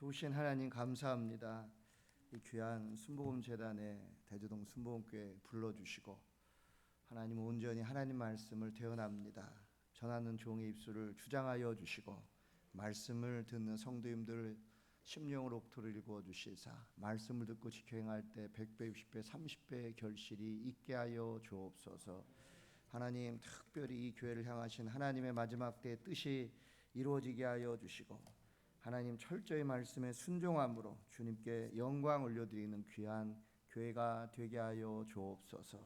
좋으신 하나님 감사합니다. 이 귀한 순복음재단의 대저동 순복음교회 불러주시고 하나님 온전히 하나님 말씀을 대언합니다. 전하는 종의 입술을 주장하여 주시고 말씀을 듣는 성도님들 심령으로 옥토를 읽어 주시사 말씀을 듣고 지켜 행할 때 100배, 60배, 30배의 결실이 있게 하여 주옵소서. 하나님 특별히 이 교회를 향하신 하나님의 마지막 때의 뜻이 이루어지게 하여 주시고 하나님 철저히 말씀에 순종함으로 주님께 영광 올려드리는 귀한 교회가 되게 하여 주옵소서.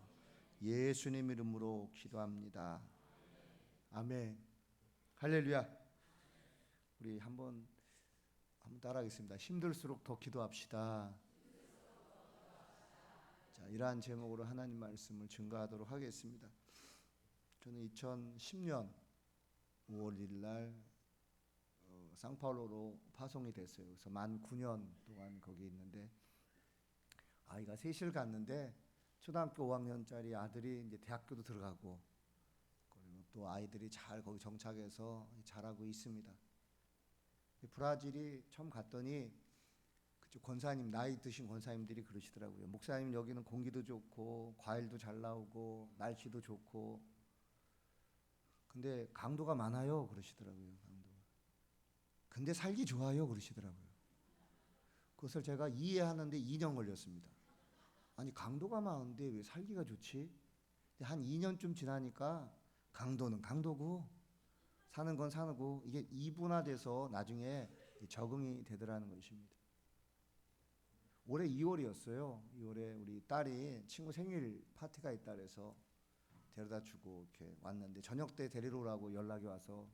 예수님 이름으로 기도합니다. 아멘. 할렐루야. 우리 한번 따라하겠습니다. 힘들수록 더 기도합시다. 자, 이러한 제목으로 하나님 말씀을 증거하도록 하겠습니다. 저는 2010년 5월 1일 날 상파울로로 파송이 됐어요. 그래서 만 9년 동안 거기 있는데 아이가 셋을 갔는데 초등학교 5학년짜리 아들이 이제 대학교도 들어가고 그리고 또 아이들이 잘 거기 정착해서 잘하고 있습니다. 브라질이 처음 갔더니 그쪽 권사님 나이 드신 권사님들이 그러시더라고요. 목사님 여기는 공기도 좋고 과일도 잘 나오고 날씨도 좋고 근데 강도가 많아요 그러시더라고요. 강도. 근데 살기 좋아요 그러시더라고요. 그것을 제가 이해하는데 2년 걸렸습니다. 아니 강도가 많은데 왜 살기가 좋지? 한 2년쯤 지나니까 강도는 강도고 사는 건 사는 거고 이게 이분화돼서 나중에 적응이 되더라는 것입니다. 올해 2월이었어요. 2월에 우리 딸이 친구 생일 파티가 있다 그래서 데려다 주고 이렇게 왔는데 저녁 때 데리러 오라고 연락이 와서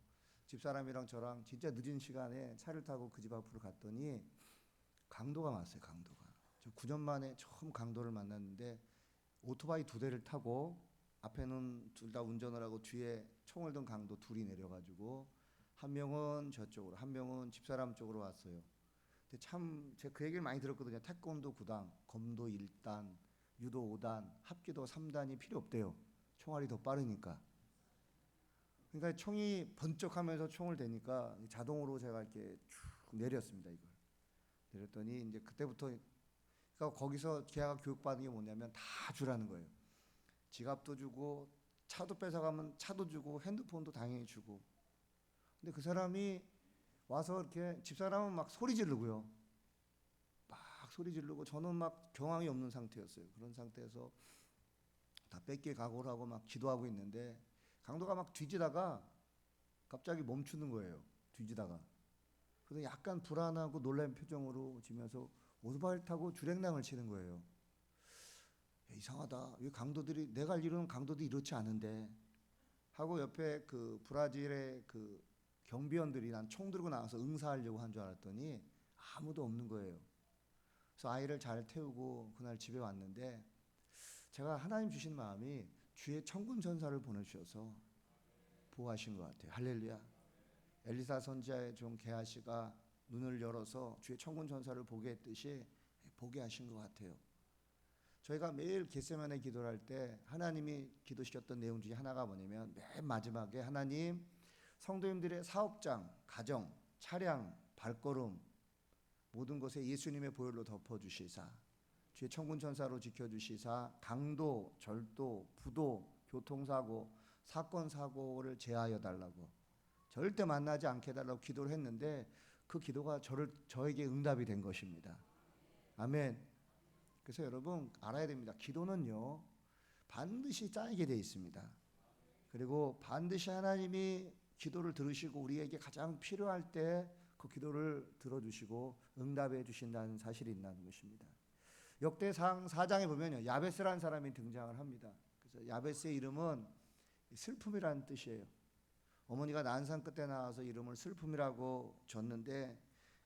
집사람이랑 저랑 진짜 늦은 시간에 차를 타고 그 집 앞으로 갔더니 강도가 왔어요. 강도가. 저 9년 만에 처음 강도를 만났는데 오토바이 2대를 타고 앞에는 둘 다 운전을 하고 뒤에 총을 든 강도 둘이 내려가지고 한 명은 저쪽으로 한 명은 집사람 쪽으로 왔어요. 근데 참 제가 그 얘기를 많이 들었거든요. 태권도 9단, 검도 1단, 유도 5단, 합기도 3단이 필요 없대요. 총알이 더 빠르니까. 그러니까 총이 번쩍하면서 총을 대니까 자동으로 제가 이렇게 쭉 내렸습니다. 이걸 내렸더니 이제 그때부터 그러니까 거기서 걔가 교육받은 게 뭐냐면 다 주라는 거예요. 지갑도 주고 차도 뺏어가면 차도 주고 핸드폰도 당연히 주고. 근데 그 사람이 와서 이렇게 집사람은 막 소리 지르고요. 막 소리 지르고 저는 막 경황이 없는 상태였어요. 그런 상태에서 다 뺏길 각오를 하고 막 기도하고 있는데 강도가 막 뒤지다가 갑자기 멈추는 거예요. 뒤지다가. 그래서 약간 불안하고 놀란 표정으로 지면서 오토바이를 타고 주랭랑을 치는 거예요. 야, 이상하다. 왜 강도들이 내가 알기로는 강도들이 이렇지 않은데 하고 옆에 그 브라질의 그 경비원들이 난 총 들고 나와서 응사하려고 한 줄 알았더니 아무도 없는 거예요. 그래서 아이를 잘 태우고 그날 집에 왔는데 제가 하나님 주신 마음이 주의 천군 천사를 보내주셔서 보호하신 것 같아요. 할렐루야. 엘리사 선지자의 종 게하시가 눈을 열어서 주의 천군 천사를 보게 했듯이 보게 하신 것 같아요. 저희가 매일 겟세마네 기도를 할 때 하나님이 기도시켰던 내용 중에 하나가 뭐냐면 맨 마지막에 하나님 성도님들의 사업장, 가정, 차량, 발걸음 모든 것에 예수님의 보혈로 덮어주시사 주의 천군 천사로 지켜주시사 강도, 절도, 부도, 교통사고, 사건 사고를 제하여 달라고 절대 만나지 않게 해달라고 기도를 했는데 그 기도가 저에게 응답이 된 것입니다. 아멘. 그래서 여러분 알아야 됩니다. 기도는요 반드시 짜이게 되어 있습니다. 그리고 반드시 하나님이 기도를 들으시고 우리에게 가장 필요할 때 그 기도를 들어주시고 응답해 주신다는 사실이 있다는 것입니다. 역대상 4장에 보면요 야베스라는 사람이 등장을 합니다. 그래서 야베스의 이름은 슬픔이라는 뜻이에요. 어머니가 난산 끝에 나와서 이름을 슬픔이라고 줬는데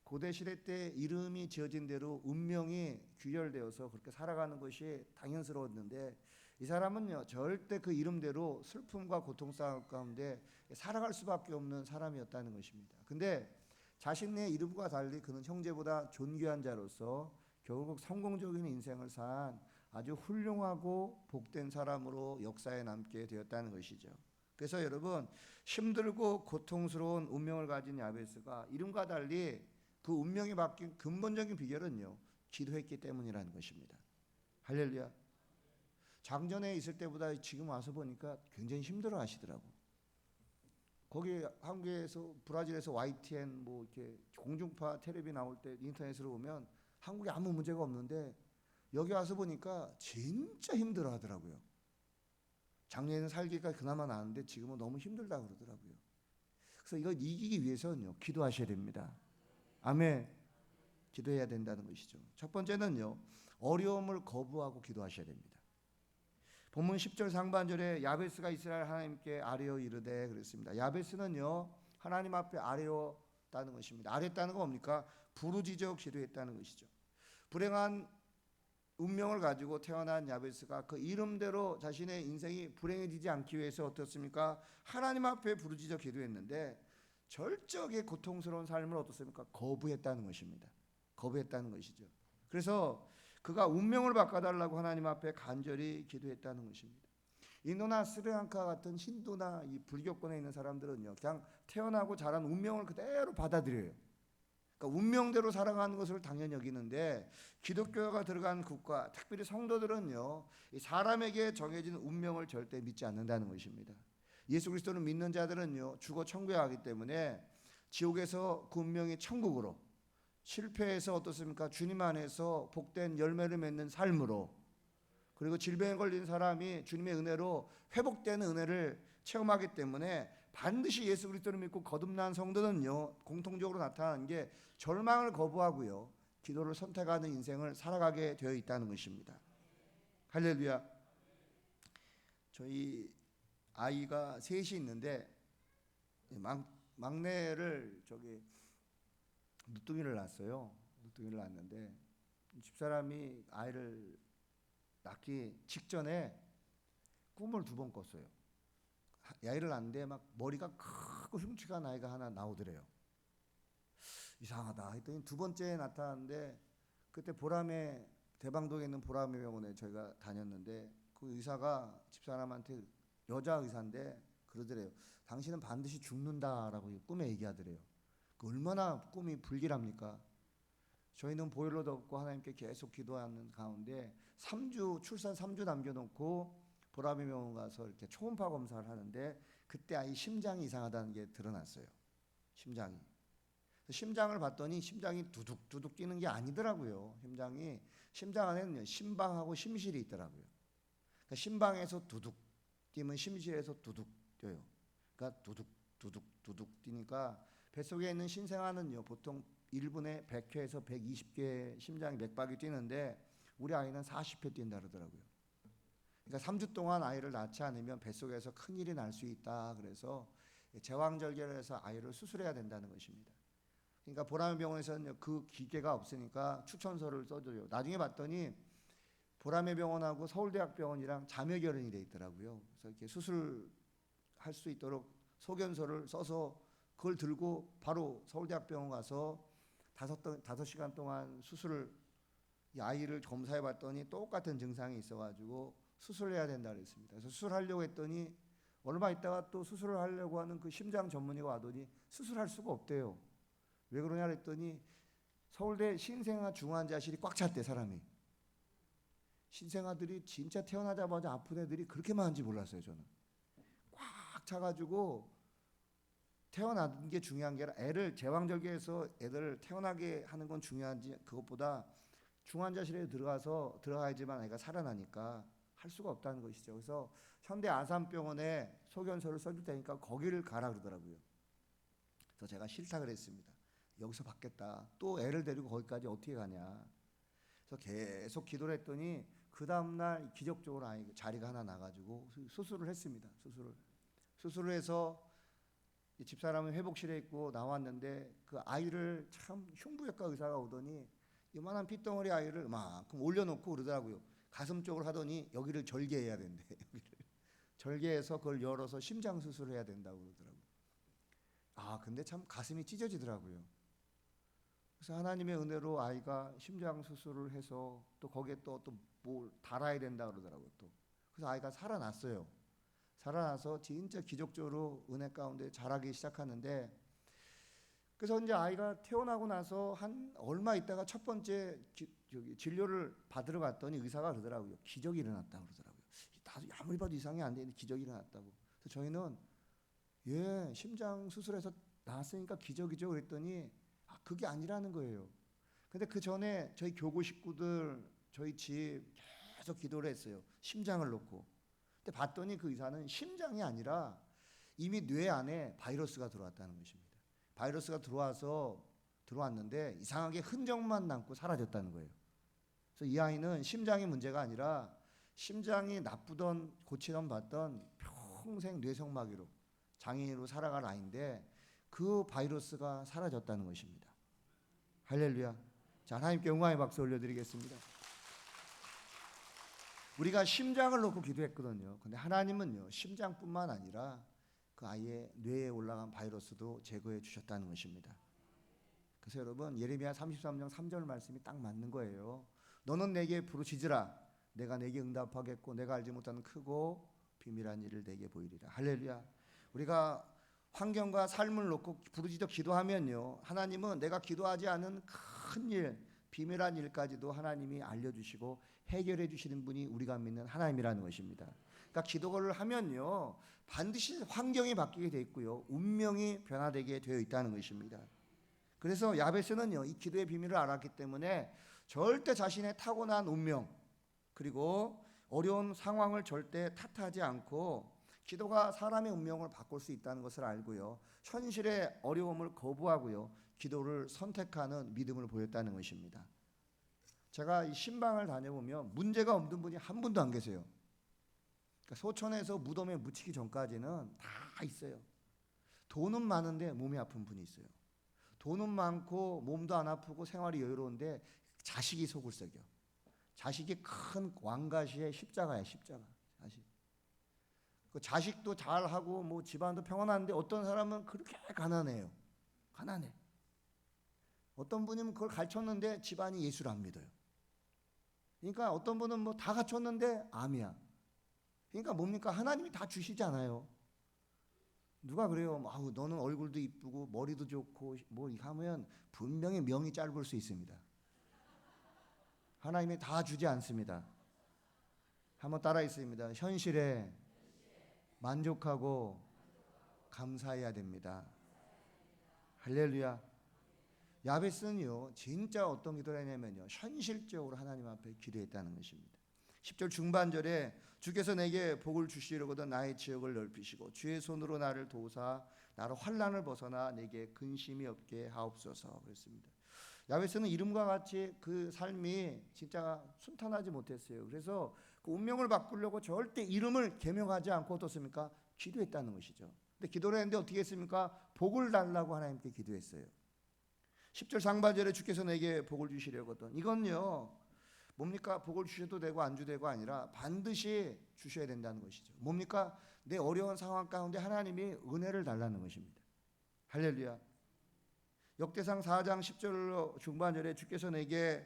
고대 시대 때 이름이 지어진 대로 운명이 귀결되어서 그렇게 살아가는 것이 당연스러웠는데 이 사람은요 절대 그 이름대로 슬픔과 고통싸움 가운데 살아갈 수밖에 없는 사람이었다는 것입니다. 근데 자신의 이름과 달리 그는 형제보다 존귀한 자로서 결국 성공적인 인생을 산 아주 훌륭하고 복된 사람으로 역사에 남게 되었다는 것이죠. 그래서 여러분 힘들고 고통스러운 운명을 가진 야베스가 이름과 달리 그 그 운명이 바뀐 근본적인 비결은요, 기도했기 때문이라는 것입니다. 할렐루야. 장전에 있을 때보다 지금 와서 보니까 굉장히 힘들어 하시더라고. 거기 한국에서, 브라질에서 YTN 뭐 이렇게 공중파 텔레비 나올 때 인터넷으로 보면 한국에 아무 문제가 없는데 여기 와서 보니까 진짜 힘들어 하더라고요. 작년에는 살기가 그나마 나았는데 지금은 너무 힘들다 그러더라고요. 그래서 이걸 이기기 위해서는요, 기도하셔야 됩니다. 아멘. 기도해야 된다는 것이죠. 첫 번째는요, 어려움을 거부하고 기도하셔야 됩니다. 본문 10절 상반절에 야베스가 이스라엘 하나님께 아뢰어 이르되 그랬습니다. 야베스는요, 하나님 앞에 아뢰었다는 것입니다. 아뢰었다는 건 뭡니까? 부르짖어 기도했다는 것이죠. 불행한 운명을 가지고 태어난 야베스가 그 이름대로 자신의 인생이 불행해지지 않기 위해서 어떻습니까? 하나님 앞에 부르짖어 기도했는데 절적의 고통스러운 삶을 어떻습니까? 거부했다는 것입니다. 거부했다는 것이죠. 그래서 그가 운명을 바꿔달라고 하나님 앞에 간절히 기도했다는 것입니다. 인도나 스리랑카 같은 힌두나 이 불교권에 있는 사람들은요, 그냥 태어나고 자란 운명을 그대로 받아들여요. 그러니까 운명대로 살아가는 것을 당연히 여기는데, 기독교가 들어간 국가, 특별히 성도들은요, 이 사람에게 정해진 운명을 절대 믿지 않는다는 것입니다. 예수 그리스도를 믿는 자들은요, 죽어 천국에 가기 때문에 지옥에서 그 운명이 천국으로, 실패해서 어떻습니까? 주님 안에서 복된 열매를 맺는 삶으로, 그리고 질병에 걸린 사람이 주님의 은혜로 회복되는 은혜를 체험하기 때문에 반드시 예수 그리스도를 믿고 거듭난 성도는요, 공통적으로 나타나는 게 절망을 거부하고요, 기도를 선택하는 인생을 살아가게 되어 있다는 것입니다. 할렐루야. 저희 아이가 셋이 있는데 막내를 누뚱이를 낳았어요. 누뚱이를 낳았는데 집사람이 아이를 낳기 직전에 꿈을 2번 꿨어요. 아이를 낳는데 막 머리가 크고 흉측한 아이가 하나 나오더래요. 이상하다 했더니 2번째에 나타났는데, 그때 보람의 대방동에 있는 보람의 병원에 저희가 다녔는데 그 의사가 집사람한테, 여자 의사인데 그러더래요. 당신은 반드시 죽는다라고 꿈에 얘기하더래요. 얼마나 꿈이 불길합니까? 저희는 보일러도 없고 하나님께 계속 기도하는 가운데 출산 3주 남겨놓고 보람의 병원 가서 이렇게 초음파 검사를 하는데 그때 아이 심장이 이상하다는 게 드러났어요. 심장을 봤더니 심장이 두둑두둑 뛰는 게 아니더라고요. 심장 안에는 심방하고 심실이 있더라고요. 그러니까 심방에서 두둑 뛰면 심실에서 두둑 뛰어요. 그러니까 두둑 뛰니까 뱃속에 있는 신생아는요, 보통 1분에 100회에서 120개 심장이 맥박이 뛰는데 우리 아이는 40회 뛴다 그러더라고요. 그러니까 3주 동안 아이를 낳지 않으면 뱃속에서 큰일이 날 수 있다. 그래서 제왕절개를 해서 아이를 수술해야 된다는 것입니다. 그러니까 보람의 병원에서는 그 기계가 없으니까 추천서를 써줘요. 나중에 봤더니 보람의 병원하고 서울대학병원이랑 자매결연이 돼 있더라고요. 그래서 이렇게 수술할 수 있도록 소견서를 써서 그걸 들고 바로 서울대학병원 가서 5시간 동안 이 아이를 검사해 봤더니 똑같은 증상이 있어가지고 수술을 해야 된다 그랬습니다. 그래서 수술하려고 했더니 얼마 있다가 또 수술을 하려고 하는 그 심장 전문의가 와더니 수술할 수가 없대요. 왜 그러냐 그랬더니 서울대 신생아 중환자실이 꽉 찼대, 사람이. 신생아들이 진짜 태어나자마자 아픈 애들이 그렇게 많은지 몰랐어요, 저는. 꽉 차가지고 태어나는 게 중요한 게 아니라 애를 제왕절개해서 애들을 태어나게 하는 건 중요한지, 그것보다 중환자실에 들어가야지만 애가 살아나니까 할 수가 없다는 것이죠. 그래서 현대 아산병원에 소견서를 써줄 테니까 거기를 가라 그러더라고요. 그래서 제가 싫다 그랬습니다. 여기서 받겠다. 또 애를 데리고 거기까지 어떻게 가냐. 그래서 계속 기도를 했더니 그 다음날 기적적으로 자리가 하나 나가지고 수술을 했습니다. 수술을 해서 집사람은 회복실에 있고 나왔는데 그 아이를 참 흉부외과 의사가 오더니 이만한 핏덩어리 아이를 이만큼 올려놓고 그러더라고요. 가슴 쪽을 하더니 여기를 절개해야 된대. 절개해서 그걸 열어서 심장 수술을 해야 된다고 그러더라고요. 근데 참 가슴이 찢어지더라고요. 그래서 하나님의 은혜로 아이가 심장 수술을 해서 또 거기에 또 뭘 달아야 된다 그러더라고요. 또 그래서 아이가 살아났어요. 살아나서 진짜 기적적으로 은혜 가운데 자라기 시작하는데, 그래서 이제 아이가 태어나고 나서 한 얼마 있다가 첫 번째 진료를 받으러 갔더니 의사가 그러더라고요. 기적이 일어났다고 그러더라고요. 아무리 봐도 이상이 안 되는데 기적이 일어났다고. 그래서 저희는 심장 수술해서 나왔으니까 기적이죠 그랬더니 그게 아니라는 거예요. 근데 그 전에 저희 교구 식구들 저희 집 계속 기도를 했어요. 심장을 놓고. 근데 봤더니 그 의사는 심장이 아니라 이미 뇌 안에 바이러스가 들어왔다는 것입니다. 바이러스가 들어왔는데 이상하게 흔적만 남고 사라졌다는 거예요. 그래서 이 아이는 심장이 문제가 아니라 심장이 나쁘던 고치던 받던 평생 뇌성마비로 장애인으로 살아갈 아이인데 그 바이러스가 사라졌다는 것입니다. 할렐루야. 자, 하나님께 영광의 박수 올려드리겠습니다. 우리가 심장을 놓고 기도했거든요. 근데 하나님은요, 심장뿐만 아니라 그 아이의 뇌에 올라간 바이러스도 제거해 주셨다는 것입니다. 그래서 여러분, 예레미야 33장 3절 말씀이 딱 맞는 거예요. 너는 내게 부르짖으라. 내가 내게 응답하겠고 내가 알지 못하는 크고 비밀한 일을 내게 보이리라. 할렐루야. 우리가 환경과 삶을 놓고 부르짖어 기도하면요, 하나님은 내가 기도하지 않은 큰 일, 비밀한 일까지도 하나님이 알려주시고 해결해 주시는 분이 우리가 믿는 하나님이라는 것입니다. 그러니까 기도를 하면요, 반드시 환경이 바뀌게 되어 있고요, 운명이 변화되게 되어 있다는 것입니다. 그래서 야베스는요, 이 기도의 비밀을 알았기 때문에 절대 자신의 타고난 운명 그리고 어려운 상황을 절대 탓하지 않고 기도가 사람의 운명을 바꿀 수 있다는 것을 알고요, 현실의 어려움을 거부하고요, 기도를 선택하는 믿음을 보였다는 것입니다. 제가 이 신방을 다녀보면 문제가 없는 분이 한 분도 안 계세요. 그러니까 소천에서 무덤에 묻히기 전까지는 다 있어요. 돈은 많은데 몸이 아픈 분이 있어요. 돈은 많고 몸도 안 아프고 생활이 여유로운데 자식이 속을 썩여. 자식이 큰 왕가시의 십자가야, 십자가. 자식. 그 자식도 잘하고 뭐 집안도 평안한데 어떤 사람은 그렇게 가난해요. 가난해. 어떤 분은 그걸 가르쳤는데 집안이 예수를 안 믿어요. 그러니까 어떤 분은 뭐 다 갖췄는데 암이야. 그러니까 뭡니까? 하나님이 다 주시잖아요. 누가 그래요? 아우, 너는 얼굴도 이쁘고 머리도 좋고 뭐 하면 분명히 명이 짧을 수 있습니다. 하나님이 다 주지 않습니다. 한번 따라 있습니다. 현실에 만족하고 감사해야 됩니다. 할렐루야. 야베스는요, 진짜 어떤 기도를 했냐면요, 현실적으로 하나님 앞에 기도했다는 것입니다. 10절 중반절에 주께서 내게 복을 주시려거든 나의 지역을 넓히시고 주의 손으로 나를 도우사 나로 환난을 벗어나 내게 근심이 없게 하옵소서 그랬습니다. 야베스는 이름과 같이 그 삶이 진짜 순탄하지 못했어요. 그래서 그 운명을 바꾸려고 절대 이름을 개명하지 않고 어떻습니까? 기도했다는 것이죠. 근데 기도를 했는데 어떻게 했습니까? 복을 달라고 하나님께 기도했어요. 10절 상반절에 주께서 내게 복을 주시려거든. 이건요, 뭡니까? 복을 주셔도 되고 안 주되고 아니라 반드시 주셔야 된다는 것이죠. 뭡니까? 내 어려운 상황 가운데 하나님이 은혜를 달라는 것입니다. 할렐루야. 역대상 4장 10절 중반절에 주께서 내게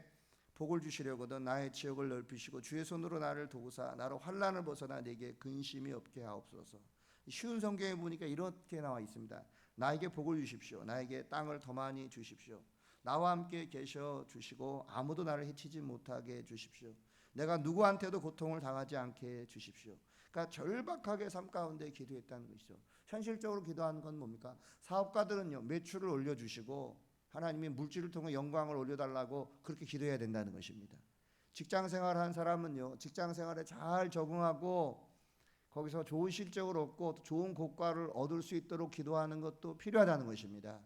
복을 주시려거든 나의 지역을 넓히시고 주의 손으로 나를 도우사 나로 환난을 벗어나 내게 근심이 없게 하옵소서. 쉬운 성경에 보니까 이렇게 나와 있습니다. 나에게 복을 주십시오. 나에게 땅을 더 많이 주십시오. 나와 함께 계셔 주시고 아무도 나를 해치지 못하게 해 주십시오. 내가 누구한테도 고통을 당하지 않게 해 주십시오. 그러니까 절박하게 삶 가운데 기도했다는 것이죠. 현실적으로 기도하는 건 뭡니까? 사업가들은요, 매출을 올려주시고 하나님이 물질을 통해 영광을 올려달라고 그렇게 기도해야 된다는 것입니다. 직장생활 한 사람은요, 직장생활에 잘 적응하고 거기서 좋은 실적을 얻고 좋은 고과를 얻을 수 있도록 기도하는 것도 필요하다는 것입니다.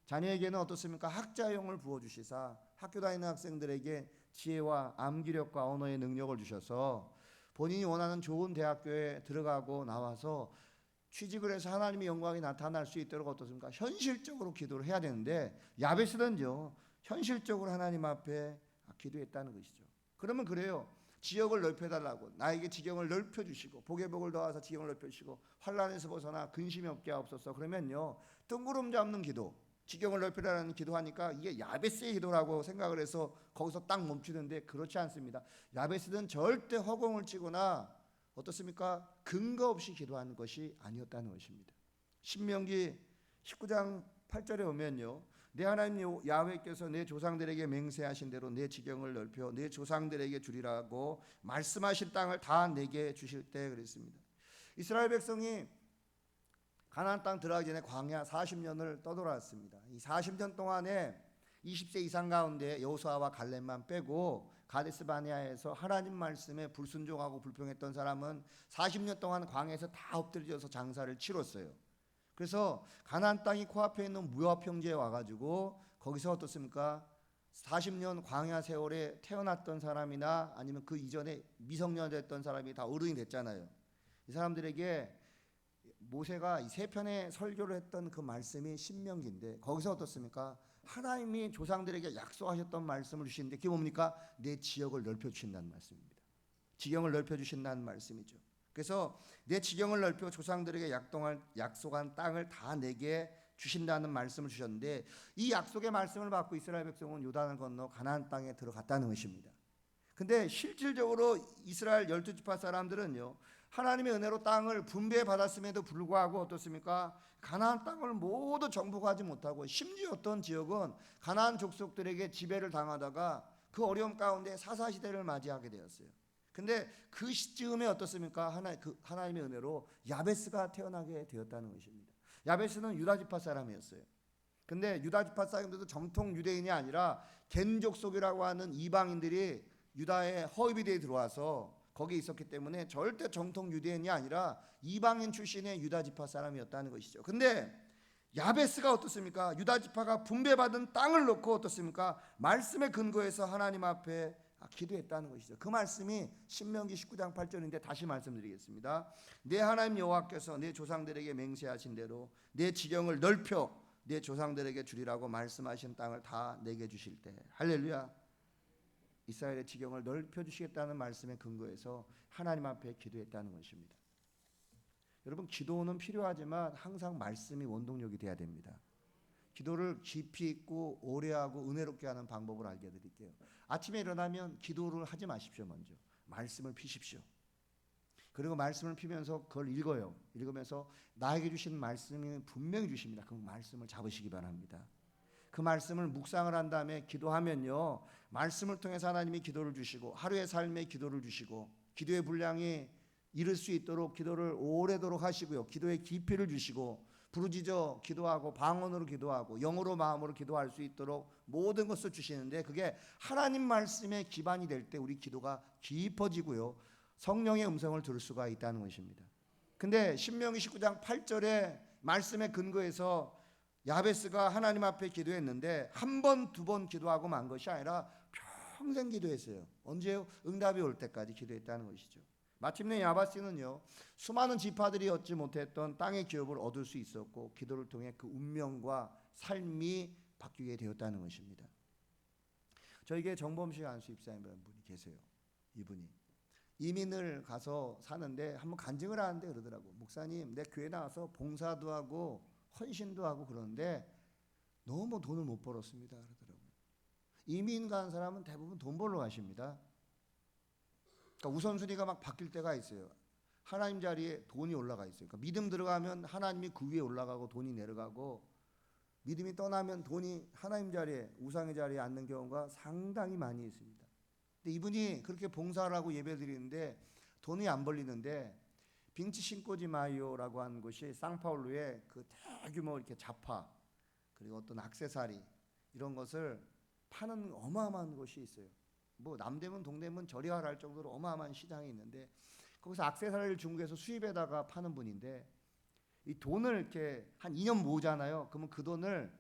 자녀에게는 어떻습니까? 학자형을 부어주시사 학교 다니는 학생들에게 지혜와 암기력과 언어의 능력을 주셔서 본인이 원하는 좋은 대학교에 들어가고 나와서 취직을 해서 하나님의 영광이 나타날 수 있도록 어떻습니까? 현실적으로 기도를 해야 되는데 야베스는요, 현실적으로 하나님 앞에 기도했다는 것이죠. 그러면 그래요. 지역을 넓혀달라고 나에게 지경을 넓혀주시고 복의 복을 더하사 지경을 넓혀주시고 환난에서 벗어나 근심이 없게 하옵소서. 그러면요, 뜬구름 잡는 기도, 지경을 넓히라는 기도하니까 이게 야베스의 기도라고 생각을 해서 거기서 딱 멈추는데 그렇지 않습니다. 야베스는 절대 허공을 치거나 어떻습니까? 근거 없이 기도하는 것이 아니었다는 것입니다. 신명기 19장 8절에 오면요, 내 하나님 야훼께서 내 조상들에게 맹세하신 대로 내 지경을 넓혀 내 조상들에게 주리라고 말씀하신 땅을 다 내게 주실 때 그랬습니다. 이스라엘 백성이 가나안 땅 들어가기 전에 광야 40년을 떠돌았습니다. 이 40년 동안에 20세 이상 가운데 여호수아와 갈렙만 빼고 가데스 바네아에서 하나님 말씀에 불순종하고 불평했던 사람은 40년 동안 광야에서 다 엎드려져서 장사를 치렀어요. 그래서 가나안 땅이 코앞에 있는 무압 평지에 와가지고 거기서 어떻습니까? 40년 광야 세월에 태어났던 사람이나 아니면 그 이전에 미성년 됐던 사람이 다 어른이 됐잖아요. 이 사람들에게 모세가 세 편의 설교를 했던 그 말씀이 신명기인데 거기서 어떻습니까? 하나님이 조상들에게 약속하셨던 말씀을 주시는데 그게 뭡니까? 내 지역을 넓혀주신다는 말씀입니다. 지경을 넓혀주신다는 말씀이죠. 그래서 내 지경을 넓혀 조상들에게 약속한 땅을 다 내게 주신다는 말씀을 주셨는데 이 약속의 말씀을 받고 이스라엘 백성은 요단을 건너 가나안 땅에 들어갔다는 것입니다. 근데 실질적으로 이스라엘 12지파 사람들은요, 하나님의 은혜로 땅을 분배받았음에도 불구하고 어떻습니까? 가나안 땅을 모두 정복하지 못하고 심지어 어떤 지역은 가나안 족속들에게 지배를 당하다가 그 어려움 가운데 사사시대를 맞이하게 되었어요. 근데 그 시점에 어떻습니까? 하나님의 은혜로 야베스가 태어나게 되었다는 것입니다. 야베스는 유다지파 사람이었어요. 근데 유다지파 사람들도 정통 유대인이 아니라 겐 족속이라고 하는 이방인들이 유다의 허위비대에 들어와서 거기에 있었기 때문에 절대 정통 유대인이 아니라 이방인 출신의 유다지파 사람이었다는 것이죠. 근데 야베스가 어떻습니까? 유다지파가 분배받은 땅을 놓고 어떻습니까? 말씀의 근거에서 하나님 앞에 기도했다는 것이죠. 그 말씀이 신명기 19장 8절인데 다시 말씀드리겠습니다. 내 하나님 여호와께서 내 조상들에게 맹세하신 대로 내 지경을 넓혀 내 조상들에게 주리라고 말씀하신 땅을 다 내게 주실 때, 할렐루야. 이스라엘의 지경을 넓혀 주시겠다는 말씀의 근거에서 하나님 앞에 기도했다는 것입니다. 여러분, 기도는 필요하지만 항상 말씀이 원동력이 돼야 됩니다. 기도를 깊이 있고 오래 하고 은혜롭게 하는 방법을 알려드릴게요. 아침에 일어나면 기도를 하지 마십시오. 먼저 말씀을 피십시오. 그리고 말씀을 피면서 그걸 읽어요. 읽으면서 나에게 주신 말씀이 분명히 주십니다. 그 말씀을 잡으시기 바랍니다. 그 말씀을 묵상을 한 다음에 기도하면요, 말씀을 통해서 하나님이 기도를 주시고 하루의 삶에 기도를 주시고 기도의 분량이 이룰 수 있도록 기도를 오래도록 하시고요, 기도의 깊이를 주시고 부르짖어 기도하고 방언으로 기도하고 영으로 마음으로 기도할 수 있도록 모든 것을 주시는데, 그게 하나님 말씀의 기반이 될 때 우리 기도가 깊어지고요, 성령의 음성을 들을 수가 있다는 것입니다. 근데 신명기 19장 8절에 말씀의 근거에서 야베스가 하나님 앞에 기도했는데 한 번, 두 번 기도하고 만 것이 아니라 평생 기도했어요. 언제요? 응답이 올 때까지 기도했다는 것이죠. 마침내 야베스는요, 수많은 지파들이 얻지 못했던 땅의 기업을 얻을 수 있었고 기도를 통해 그 운명과 삶이 바뀌게 되었다는 것입니다. 저에게 정범식 안수 집사님이라는 분이 계세요. 이분이 이민을 가서 사는데 한번 간증을 하는데 그러더라고. 목사님, 내 교회 나와서 봉사도 하고 헌신도 하고 그러는데 너무 돈을 못 벌었습니다 그러더라고요. 이민 간 사람은 대부분 돈 벌러 가십니다. 그러니까 우선순위가 막 바뀔 때가 있어요. 하나님 자리에 돈이 올라가 있어요. 그러니까 믿음 들어가면 하나님이 그 위에 올라가고 돈이 내려가고, 믿음이 떠나면 돈이 하나님 자리에, 우상의 자리에 앉는 경우가 상당히 많이 있습니다. 근데 이분이 그렇게 봉사를 하고 예배 드리는데 돈이 안 벌리는데 빙치 신코지 마이오라고 하는 곳이 상파울루의 그 대규모 이렇게 잡화 그리고 어떤 액세서리 이런 것을 파는 어마어마한 곳이 있어요. 뭐 남대문 동대문 저리가라 할 정도로 어마어마한 시장이 있는데 거기서 액세서리를 중국에서 수입에다가 파는 분인데, 이 돈을 이렇게 한 2년 모으잖아요. 그러면 그 돈을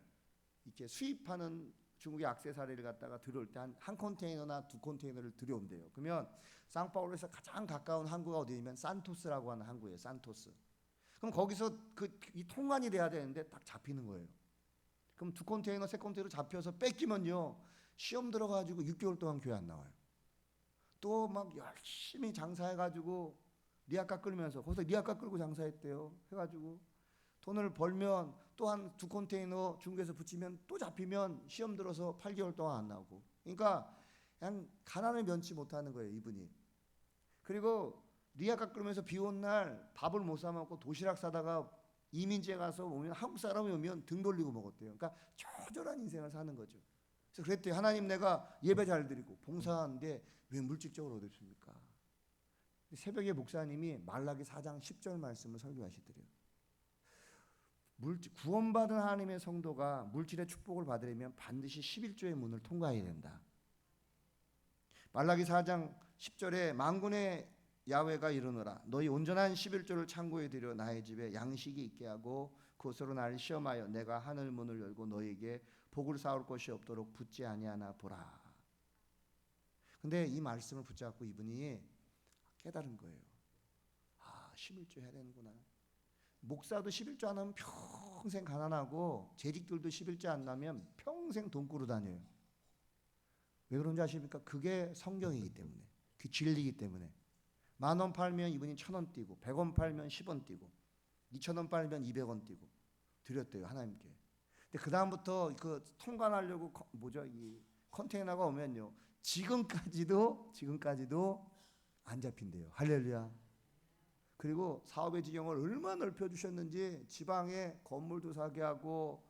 이렇게 수입하는 중국의 액세서리를 갖다가 들여올 때 한 컨테이너나 두 컨테이너를 들여온대요. 그러면 상파울루에서 가장 가까운 항구가 어디냐면 산토스라고 하는 항구예요. 산토스. 그럼 거기서 이 통관이 돼야 되는데 딱 잡히는 거예요. 그럼 두 컨테이너, 세 컨테이너 잡혀서 뺏기면요, 시험 들어가지고 6개월 동안 교회 안 나와요. 또 막 열심히 장사해가지고 리아카 끌면서 거기서 리아카 끌고 장사했대요. 해가지고 돈을 벌면 또 한 두 컨테이너 중국에서 붙이면 또 잡히면 시험 들어서 8개월 동안 안 나오고. 그러니까 그냥 가난을 면치 못하는 거예요, 이분이. 그리고 리아카 끌면서 비 온 날 밥을 못 사 먹고 도시락 사다가 이민지에 가서 오면 한국 사람이 오면 등 돌리고 먹었대요. 그러니까 처절한 인생을 사는 거죠. 그래서 그랬더니 하나님 내가 예배 잘 드리고 봉사하는데 왜 물질적으로 어렵습니까? 새벽에 목사님이 말라기 4장 10절 말씀을 설교하시더래요. 구원받은 하나님의 성도가 물질의 축복을 받으려면 반드시 11조의 문을 통과해야 된다. 말라기 4장 10절에 만군의 야훼가 이르노라 너희 온전한 11조를 창고에 들여 나의 집에 양식이 있게 하고 그것으로 나를 시험하여 내가 하늘 문을 열고 너희에게 복을 쌓을 것이 없도록 붙지 아니하나 보라. 근데 이 말씀을 붙잡고 이분이 깨달은 거예요. 11조 해야 되는구나. 목사도 11조 안 하면 평생 가난하고 재직들도 11조 안 나면 평생 돈 꾸러 다녀요. 왜 그런지 아십니까? 그게 성경이기 때문에, 그 진리이기 때문에. 10,000원 팔면 이분이 1,000원 띄고 100원 팔면 10원 띄고 2,000원 팔면 200원 띄고 드렸대요 하나님께. 근데 그 다음부터 그 통관하려고 이 컨테이너가 오면요 지금까지도 안 잡힌대요. 할렐루야. 그리고 사업의 지경을 얼마나 넓혀주셨는지 지방에 건물도 사게 하고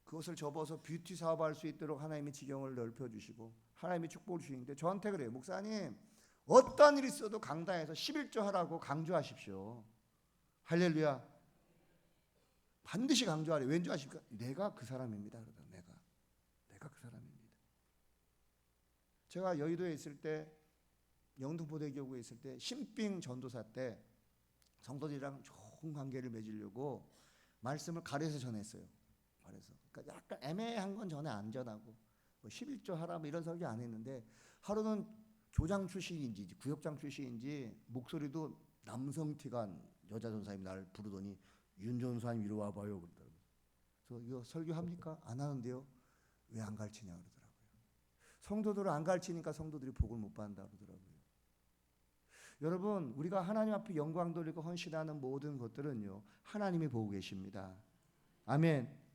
그것을 접어서 뷰티 사업할 수 있도록 하나님이 지경을 넓혀주시고 하나님이 축복을 주시는데 저한테 그래요. 목사님 어떤 일이 있어도 강단에서 11조 하라고 강조하십시오. 할렐루야. 반드시 강조하래요. 왠지 아십니까? 내가 그 사람입니다. 그러다 내가 그 사람입니다. 제가 여의도에 있을 때 영등포대교구에 있을 때 신빙 전도사 때 성도들이랑 좋은 관계를 맺으려고 말씀을 가려서 전했어요. 그러니까 약간 애매한 건 전에 안 전하고 11조 하라 이런 설교 안 했는데 하루는 조장 출신인지 구역장 출신인지 목소리도 남성 티가 여자 전사님이 나를 부르더니 윤 전사님 이리 와봐요 그러더라고요. 그래서 이거 설교합니까? 안 하는데요. 왜 안 가르치냐 그러더라고요. 성도들을 안 가르치니까 성도들이 복을 못 받는다 그러더라고요. 여러분 우리가 하나님 앞에 영광 돌리고 헌신하는 모든 것들은요 하나님이 보고 계십니다. 아멘.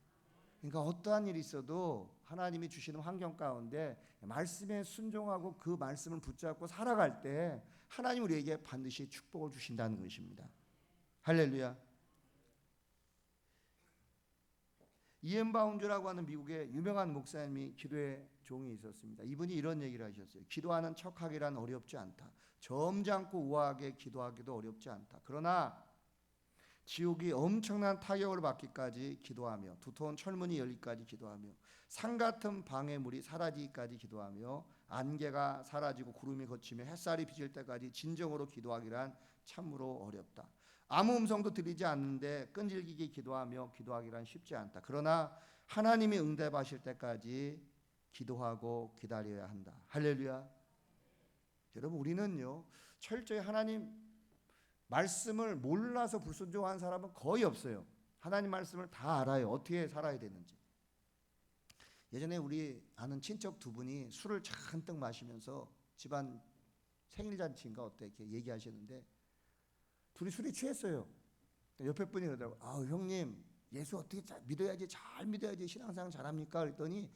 그러니까 어떠한 일이 있어도 하나님이 주시는 환경 가운데 말씀에 순종하고 그 말씀을 붙잡고 살아갈 때 하나님 우리에게 반드시 축복을 주신다는 것입니다. 할렐루야. 이엔 바운즈라고 하는 미국의 유명한 목사님이 기도의 종이 있었습니다. 이분이 이런 얘기를 하셨어요. 기도하는 척하기란 어렵지 않다. 점잖고 우아하게 기도하기도 어렵지 않다. 그러나 지옥이 엄청난 타격을 받기까지 기도하며 두터운 철문이 열리기까지 기도하며 산 같은 방해물이 사라지기까지 기도하며 안개가 사라지고 구름이 걷히며 햇살이 비칠 때까지 진정으로 기도하기란 참으로 어렵다. 아무 음성도 들리지 않는데 끈질기게 기도하며 기도하기란 쉽지 않다. 그러나 하나님이 응답하실 때까지 기도하고 기다려야 한다. 할렐루야. 여러분 우리는요 철저히 하나님 말씀을 몰라서 불순종한 사람은 거의 없어요. 하나님 말씀을 다 알아요. 어떻게 살아야 되는지. 예전에 우리 아는 친척 두 분이 술을 잔뜩 마시면서 집안 생일잔치인가 어때 이렇게 얘기하시는데 둘이 술이 취했어요. 옆에 분이 그러더라고요. 형님 예수 어떻게 믿어야지 잘 믿어야지 신앙생활 잘합니까? 그랬더니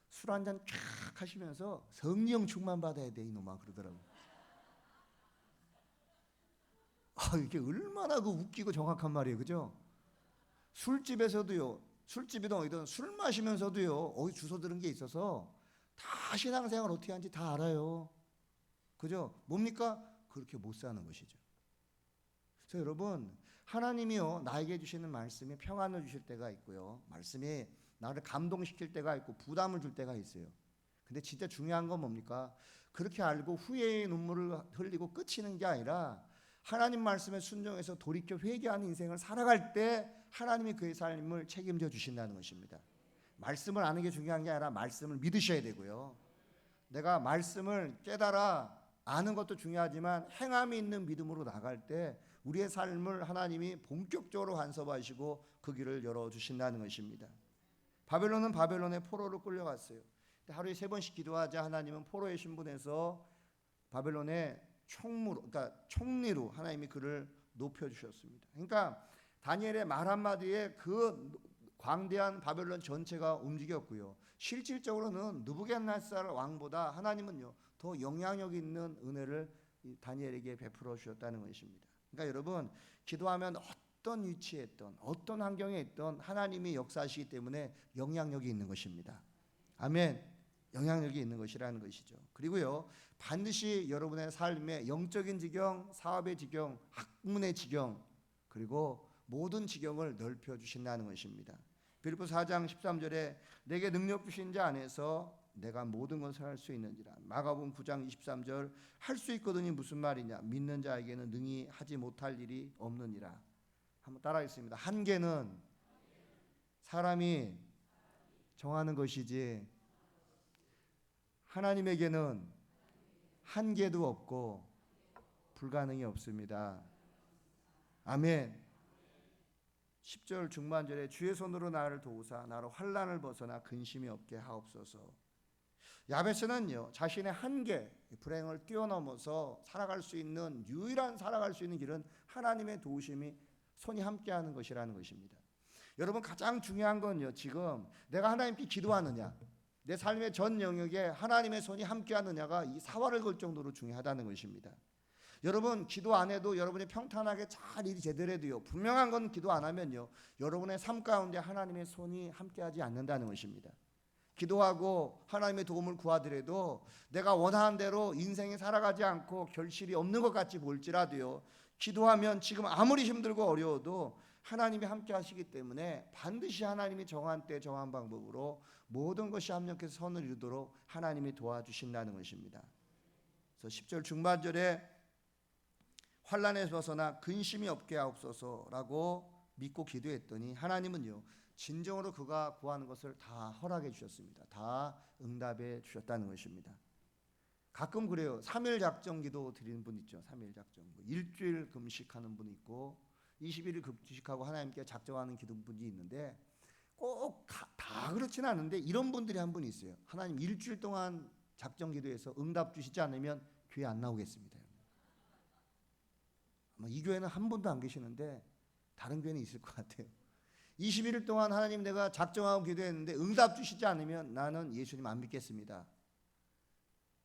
술 한잔 쫙 하시면서 성령 충만 받아야 돼 이놈아 그러더라고요. 이게 얼마나 그 웃기고 정확한 말이에요. 그죠? 술집에서도요. 술집이든 어디든 술 마시면서도요. 어디 주워 들은 게 있어서 다 신앙생활 어떻게 하는지 다 알아요. 그죠? 뭡니까? 그렇게 못 사는 것이죠. 그래서 여러분 하나님이요. 나에게 주시는 말씀이 평안을 주실 때가 있고요. 말씀이 나를 감동시킬 때가 있고 부담을 줄 때가 있어요. 근데 진짜 중요한 건 뭡니까? 그렇게 알고 후회의 눈물을 흘리고 끝이는 게 아니라 하나님 말씀에 순종해서 돌이켜 회개하는 인생을 살아갈 때 하나님이 그의 삶을 책임져 주신다는 것입니다. 말씀을 아는 게 중요한 게 아니라 말씀을 믿으셔야 되고요. 내가 말씀을 깨달아 아는 것도 중요하지만 행함이 있는 믿음으로 나갈 때 우리의 삶을 하나님이 본격적으로 간섭하시고 그 길을 열어주신다는 것입니다. 바벨론은 바벨론의 포로로 끌려갔어요. 하루에 3번씩 기도하자 하나님은 포로의 신분에서 바벨론의 총리로 하나님이 그를 높여주셨습니다. 그러니까 다니엘의 말 한마디에 그 광대한 바벨론 전체가 움직였고요. 실질적으로는 느부갓네살 왕보다 하나님은요 더 영향력 있는 은혜를 다니엘에게 베풀어 주셨다는 것입니다. 그러니까 여러분 기도하면 어떤 위치에 있던 어떤 환경에 있던 하나님이 역사하시기 때문에 영향력이 있는 것입니다. 아멘. 영향력이 있는 것이라는 것이죠. 그리고요, 반드시 여러분의 삶에 영적인 지경, 사업의 지경, 학문의 지경, 그리고 모든 지경을 넓혀 주신다는 것입니다. 빌립보서 4장 13절에 내게 능력 주신 자 안에서 내가 모든 것을 할 수 있는지라. 마가복음 9장 23절 할 수 있거든이 무슨 말이냐? 믿는 자에게는 능히 하지 못할 일이 없느니라. 한번 따라하겠습니다. 한계는 사람이 정하는 것이지 하나님에게는 한계도 없고 불가능이 없습니다. 아멘. 10절 중반절에 주의 손으로 나를 도우사 나로 환난을 벗어나 근심이 없게 하옵소서. 야베스는요, 자신의 한계, 불행을 뛰어넘어서 살아갈 수 있는 유일한 살아갈 수 있는 길은 하나님의 도우심이 손이 함께하는 것이라는 것입니다. 여러분, 가장 중요한 건요, 지금 내가 하나님께 기도하느냐, 내 삶의 전 영역에 하나님의 손이 함께하느냐가 이 사활을 걸 정도로 중요하다는 것입니다. 여러분, 기도 안 해도 여러분이 평탄하게 잘 일이 제대로 해도요, 분명한 건 기도 안 하면요, 여러분의 삶 가운데 하나님의 손이 함께하지 않는다는 것입니다. 기도하고 하나님의 도움을 구하더라도 내가 원하는 대로 인생이 살아가지 않고 결실이 없는 것 같이 보일지라도요, 기도하면 지금 아무리 힘들고 어려워도 하나님이 함께 하시기 때문에 반드시 하나님이 정한 때 정한 방법으로 모든 것이 합력해서 선을 이루도록 하나님이 도와주신다는 것입니다. 그래서 10절 중반절에 환난에서 벗어나 근심이 없게 하옵소서라고 믿고 기도했더니 하나님은요, 진정으로 그가 구하는 것을 다 허락해 주셨습니다. 다 응답해 주셨다는 것입니다. 가끔 그래요. 3일 작정 기도 드리는 분 있죠. 3일 작정. 일주일 금식하는 분 있고 21일 금식하고 하나님께 작정하는 기도 분이 있는데 꼭 다 그렇지는 않은데 이런 분들이 한 분 있어요. 하나님 일주일 동안 작정 기도해서 응답 주시지 않으면 교회 안 나오겠습니다. 아마 이 교회는 한 분도 안 계시는데 다른 교회는 있을 것 같아요. 21일 동안 하나님 내가 작정하고 기도했는데 응답 주시지 않으면 나는 예수님 안 믿겠습니다.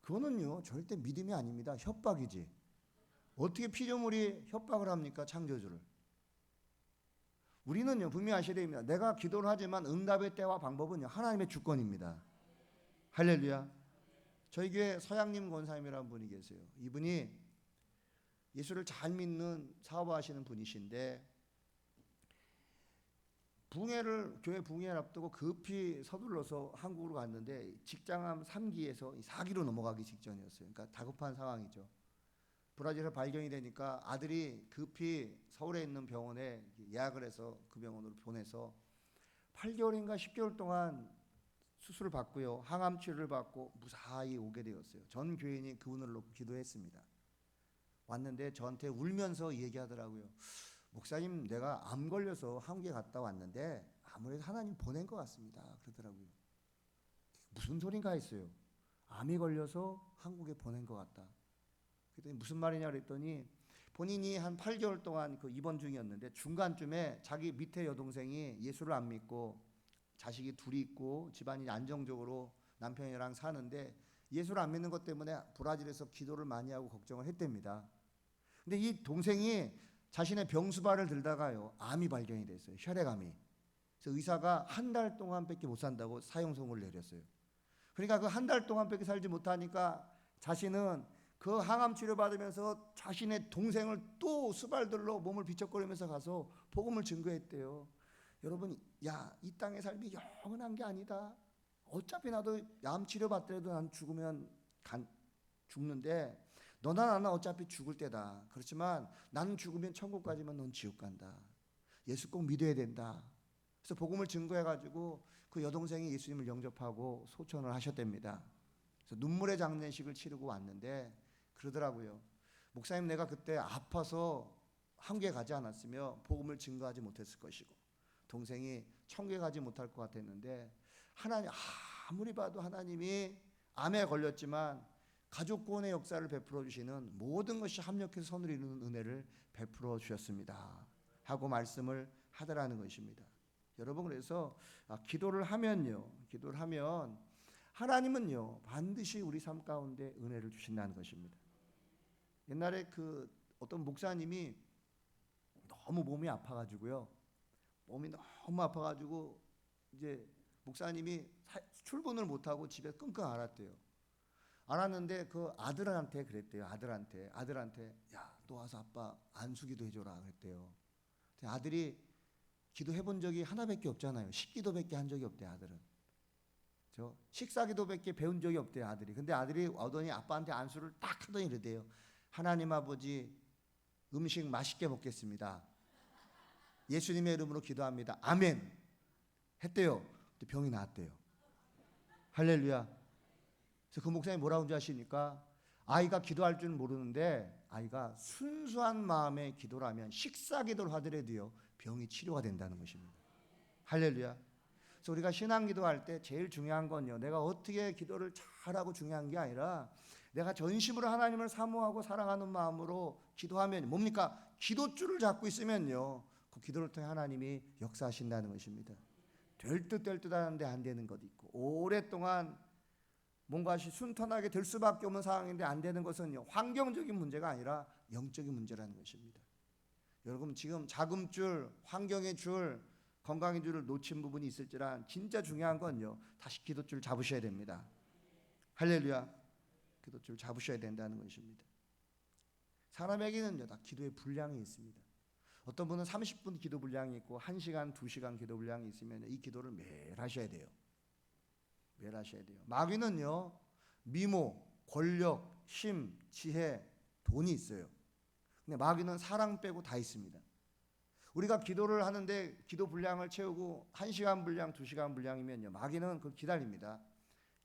그거는요 절대 믿음이 아닙니다. 협박이지. 어떻게 피조물이 협박을 합니까? 창조주를. 우리는요 분명히 아셔야 됩니다. 내가 기도를 하지만 응답의 때와 방법은요 하나님의 주권입니다. 할렐루야. 저희 교회 서양님 권사님이라는 분이 계세요. 이분이 예수를 잘 믿는 사업하시는 분이신데 교회 붕해를 앞두고 급히 서둘러서 한국으로 갔는데 직장암 3기에서 4기로 넘어가기 직전이었어요. 그러니까 다급한 상황이죠. 브라질에서 발견이 되니까 아들이 급히 서울에 있는 병원에 예약을 해서 그 병원으로 보내서 8개월인가 10개월 동안 수술을 받고요. 항암 치료를 받고 무사히 오게 되었어요. 전 교인이 그분을 놓고 기도했습니다. 왔는데 저한테 울면서 얘기하더라고요. 목사님, 내가 암 걸려서 한국에 갔다 왔는데 아무래도 하나님 보낸 것 같습니다. 그러더라고요. 무슨 소린가 했어요. 암이 걸려서 한국에 보낸 것 같다. 그랬더니 무슨 말이냐 그랬더니 본인이 한 8개월 동안 그 입원 중이었는데 중간쯤에 자기 밑에 여동생이 예수를 안 믿고 자식이 둘이 있고 집안이 안정적으로 남편이랑 사는데 예수를 안 믿는 것 때문에 브라질에서 기도를 많이 하고 걱정을 했답니다. 근데 이 동생이 자신의 병수발을 들다가요 암이 발견이 됐어요. 혈액암이. 그래서 의사가 한 달 동안밖에 못 산다고 사형선고를 내렸어요. 그러니까 그 한 달 동안밖에 살지 못하니까 자신은 그 항암 치료 받으면서 자신의 동생을 또 수발들로 몸을 비척거리면서 가서 복음을 증거했대요. 여러분, 이 땅의 삶이 영원한 게 아니다. 어차피 나도 암 치료 받더라도 난 죽으면 죽는데 너나 나나 어차피 죽을 때다. 그렇지만 나는 죽으면 천국 가지만 넌 지옥 간다. 예수 꼭 믿어야 된다. 그래서 복음을 증거해가지고 그 여동생이 예수님을 영접하고 소천을 하셨답니다. 그래서 눈물의 장례식을 치르고 왔는데 그러더라고요. 목사님, 내가 그때 아파서 한국에 가지 않았으며 복음을 증거하지 못했을 것이고 동생이 천국에 가지 못할 것 같았는데 하나님, 아무리 봐도 하나님이 암에 걸렸지만 가족 구원의 역사를 베풀어 주시는 모든 것이 합력해서 선을 이루는 은혜를 베풀어 주셨습니다 하고 말씀을 하더라는 것입니다. 여러분, 그래서 기도를 하면 하나님은요 반드시 우리 삶 가운데 은혜를 주신다는 것입니다. 옛날에 그 어떤 목사님이 너무 몸이 아파가지고요. 몸이 너무 아파가지고 이제 목사님이 출근을 못하고 집에 끙끙 앓았대요. 앓았는데 그 아들한테 그랬대요. 아들한테 야, 너 와서 아빠 안수기도 해줘라 그랬대요. 아들이 기도해본 적이 하나밖에 없잖아요. 식기도밖에 한 적이 없대 아들은. 저 식사기도밖에 배운 적이 없대요 아들이. 근데 아들이 오더니 아빠한테 안수를 딱 하더니 이러대요. 하나님 아버지 음식 맛있게 먹겠습니다. 예수님의 이름으로 기도합니다. 아멘 했대요. 근데 병이 나았대요. 할렐루야. 그래서 그 목사님이 뭐라고 하는지 아십니까? 아이가 기도할 줄 모르는데 아이가 순수한 마음의 기도라면 식사기도를 하더라도요 병이 치료가 된다는 것입니다. 할렐루야. 그래서 우리가 신앙기도 할 때 제일 중요한 건요, 내가 어떻게 기도를 잘하고 중요한 게 아니라 내가 전심으로 하나님을 사모하고 사랑하는 마음으로 기도하면 뭡니까? 기도줄을 잡고 있으면요 그 기도를 통해 하나님이 역사하신다는 것입니다. 될 듯 될 듯 하는데 안 되는 것도 있고, 오랫동안 뭔가 순탄하게 될 수밖에 없는 상황인데 안 되는 것은요 환경적인 문제가 아니라 영적인 문제라는 것입니다. 여러분 지금 자금줄, 환경의 줄, 건강의 줄을 놓친 부분이 있을지라 진짜 중요한 건요 다시 기도줄 잡으셔야 됩니다. 할렐루야. 기도줄 잡으셔야 된다는 것입니다. 사람에게는요 다 기도의 분량이 있습니다. 어떤 분은 30분 기도 분량이 있고 1시간, 2시간 기도 분량이 있으면 이 기도를 매일 하셔야 돼요. 매일 하셔야 돼요. 마귀는요 미모, 권력, 힘, 지혜, 돈이 있어요. 근데 마귀는 사랑 빼고 다 있습니다. 우리가 기도를 하는데 기도 분량을 채우고 1시간 분량, 2시간 분량이면요 마귀는 그걸 기다립니다.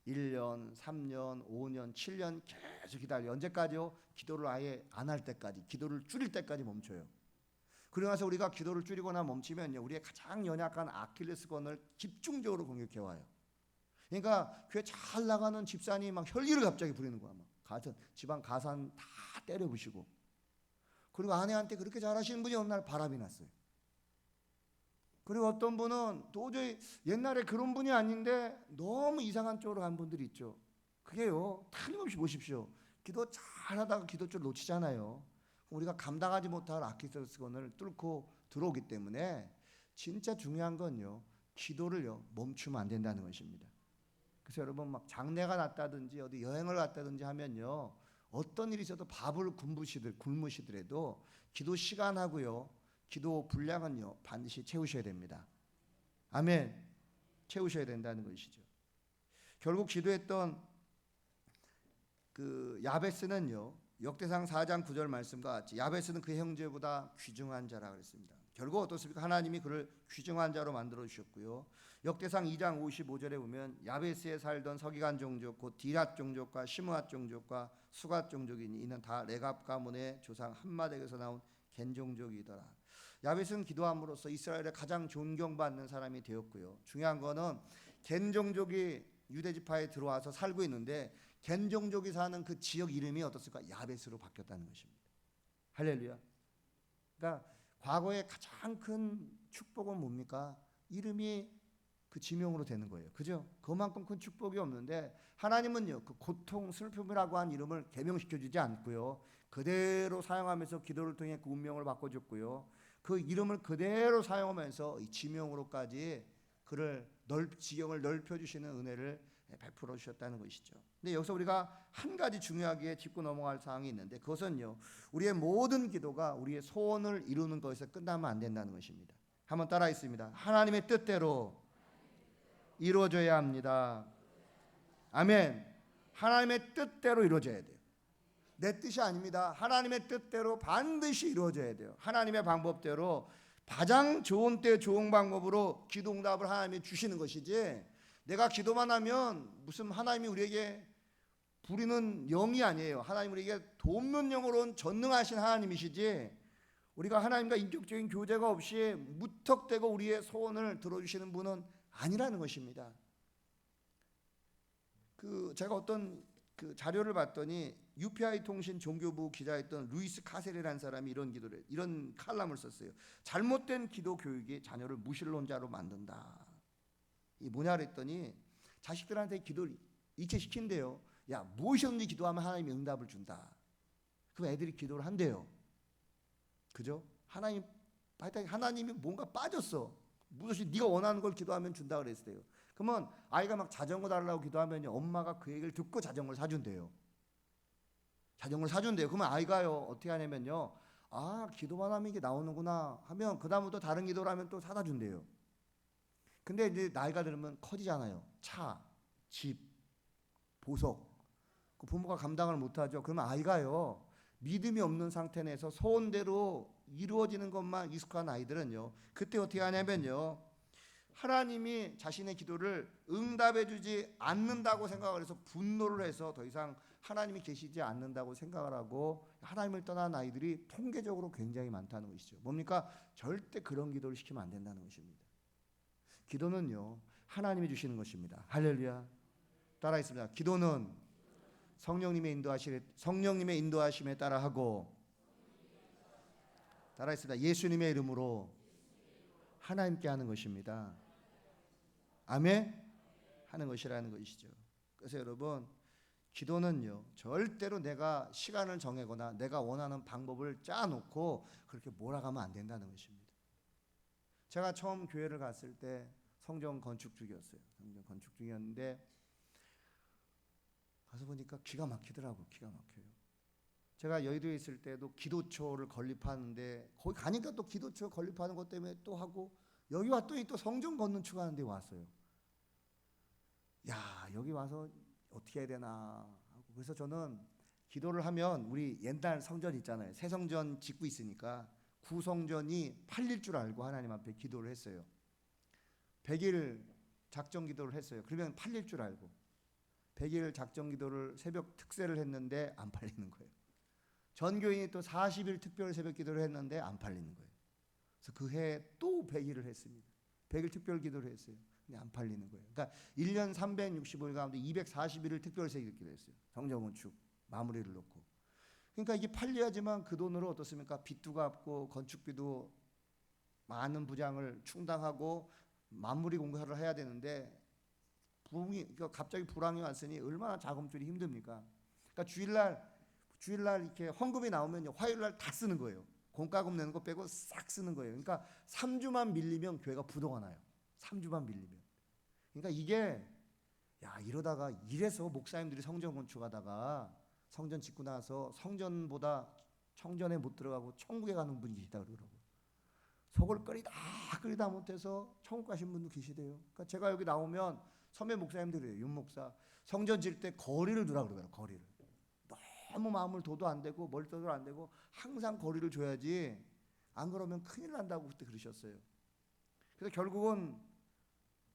1년, 3년, 5년, 7년 계속 기다려요. 언제까지요? 기도를 아예 안 할 때까지, 기도를 줄일 때까지 멈춰요. 그러고 나서 우리가 기도를 줄이거나 멈추면요 우리의 가장 연약한 아킬레스건을 집중적으로 공격해 와요. 그러니까 교회 잘 나가는 집사님이 막 혈기를 갑자기 부리는 거야. 막 집안 가산 다 때려 부시고, 그리고 아내한테 그렇게 잘하시는 분이 어느 날 바람이 났어요. 그리고 어떤 분은 도저히 옛날에 그런 분이 아닌데 너무 이상한 쪽으로 간 분들이 있죠. 그게요 틀림없이 보십시오. 기도 잘하다가 기도줄 놓치잖아요. 우리가 감당하지 못할 아킬레스건을 뚫고 들어오기 때문에 진짜 중요한 건요 기도를요 멈추면 안 된다는 것입니다. 그래서 여러분 막 장례가 났다든지 어디 여행을 갔다든지 하면요 어떤 일이 있어도 밥을 굶으시더라도 기도 시간하고요 기도 분량은요 반드시 채우셔야 됩니다. 아멘. 채우셔야 된다는 것이죠. 결국 기도했던 그 야베스는요 역대상 4장 9절 말씀과 같이 야베스는 그 형제보다 귀중한 자라 그랬습니다. 결국 어떻습니까? 하나님이 그를 귀중한 자로 만들어 주셨고요. 역대상 2장 55절에 보면 야베스에 살던 서기관 종족 곧 디랏 종족과 시므앗 종족과 수갓 종족이니 이는 다 레갑 가문의 조상 한마덱에서 나온 겐 종족이더라. 야베스는 기도함으로써 이스라엘의 가장 존경받는 사람이 되었고요. 중요한 거는 겐 종족이 유대 지파에 들어와서 살고 있는데 겐 종족이 사는 그 지역 이름이 어떻습니까? 야베스로 바뀌었다는 것입니다. 할렐루야. 그러니까 과거의 가장 큰 축복은 뭡니까? 이름이 그 지명으로 되는 거예요. 그죠? 그만큼 큰 축복이 없는데 하나님은요 그 고통, 슬픔이라고 한 이름을 개명시켜주지 않고요 그대로 사용하면서 기도를 통해 그 운명을 바꿔줬고요 그 이름을 그대로 사용하면서 이 지명으로까지 그를 지경을 넓혀주시는 은혜를 베풀어 주셨다는 것이죠. 근데 여기서 우리가 한 가지 중요하게 짚고 넘어갈 사항이 있는데 그것은요 우리의 모든 기도가 우리의 소원을 이루는 것에서 끝나면 안 된다는 것입니다. 한번 따라 있습니다. 하나님의 뜻대로 이루어져야 합니다. 아멘. 하나님의 뜻대로 이루어져야 돼요. 내 뜻이 아닙니다. 하나님의 뜻대로 반드시 이루어져야 돼요. 하나님의 방법대로 가장 좋은 때 좋은 방법으로 기도 응답을 하나님이 주시는 것이지 내가 기도만 하면 무슨 하나님이 우리에게 부리는 영이 아니에요. 하나님 우리에게 돕는 영으로는 전능하신 하나님이시지 우리가 하나님과 인격적인 교제가 없이 무턱대고 우리의 소원을 들어주시는 분은 아니라는 것입니다. 제가 어떤 자료를 봤더니 UPI 통신 종교부 기자였던 루이스 카셀이라는 사람이 이런 칼럼을 썼어요. 잘못된 기도 교육이 자녀를 무신론자로 만든다. 이 뭐냐 그랬더니 자식들한테 기도를 익혀시킨대요. 야 무엇이든지 기도하면 하나님이 응답을 준다. 그럼 애들이 기도를 한대요. 그죠? 하나님 하여튼 하나님이 뭔가 빠졌어. 무엇이 네가 원하는 걸 기도하면 준다 그랬어요. 그러면 아이가 막 자전거 달라고 기도하면 엄마가 그 얘기를 듣고 자전거를 사준대요. 자전거를 사준대요. 그러면 아이가요 어떻게 하냐면요, 아 기도만 하면 이게 나오는구나 하면 그 다음부터 다른 기도를 하면 또 사다 준대요. 근데 이제 나이가 들면 커지잖아요. 차, 집, 보석, 그 부모가 감당을 못하죠. 그러면 아이가요 믿음이 없는 상태 내에서 소원대로 이루어지는 것만 익숙한 아이들은요, 그때 어떻게 하냐면요, 하나님이 자신의 기도를 응답해 주지 않는다고 생각을 해서 분노를 해서 더 이상 하나님이 계시지 않는다고 생각을 하고 하나님을 떠난 아이들이 통계적으로 굉장히 많다는 것이죠. 뭡니까? 절대 그런 기도를 시키면 안 된다는 것입니다. 기도는요 하나님이 주시는 것입니다. 할렐루야. 따라했습니다. 기도는 성령님의 인도하심에 따라 하고, 따라했습니다. 예수님의 이름으로 하나님께 하는 것입니다. 아멘. 하는 것이라는 것이죠. 그래서 여러분, 기도는요 절대로 내가 시간을 정하거나 내가 원하는 방법을 짜놓고 그렇게 몰아가면 안 된다는 것입니다. 제가 처음 교회를 갔을 때 성전 건축 중이었어요. 성전 건축 중이었는데 가서 보니까 기가 막히더라고요. 기가 막혀요. 제가 여의도에 있을 때도 기도초를 건립하는데 거기 가니까 또 기도초 건립하는 것 때문에 또 하고, 여기 왔더니 또 성전 건축하는 데 왔어요. 야, 여기 와서 어떻게 해야 되나 하고, 그래서 저는 기도를 하면 우리 옛날 성전 있잖아요. 새 성전 짓고 있으니까 구성전이 팔릴 줄 알고 하나님 앞에 기도를 했어요. 100일 작정 기도를 했어요. 그러면 팔릴 줄 알고 100일 작정 기도를 새벽 특세를 했는데 안 팔리는 거예요. 전교인이 또 40일 특별 새벽 기도를 했는데 안 팔리는 거예요. 그래서 그 해에 또 100일을 했습니다. 100일 특별 기도를 했어요. 근데 안 팔리는 거예요. 그러니까 1년 365일 가운데 240일을 특별 새벽 기도했어요. 성전 건축 마무리를 놓고. 그러니까 이게 팔려야지만 그 돈으로 어떻습니까? 빚도 갚고 건축비도 많은 부장을 충당하고 마무리 공사를 해야 되는데 그러니까 갑자기 불황이 왔으니 얼마나 자금줄이 힘듭니까? 그러니까 주일날 이렇게 헌금이 나오면 화요일날 다 쓰는 거예요. 공과금 내는 거 빼고 싹 쓰는 거예요. 그러니까 3주만 밀리면 교회가 부도가 나요. 3주만 밀리면. 그러니까 이게 이러다가 이래서 목사님들이 성전 건축하다가 성전 짓고 나서 성전보다 청전에 못 들어가고 천국에 가는 분이 계시다 그러더라고요. 속을 끓이다 못해서 천국 가신 분도 계시대요. 그러니까 제가 여기 나오면 선배 목사님들이에요. 윤 목사 성전 질 때 거리를 두라 그러더라고요. 거리를. 너무 마음을 둬도 안 되고 멀리도 안 되고 항상 거리를 줘야지, 안 그러면 큰일 난다고 그때 그러셨어요. 그래서 결국은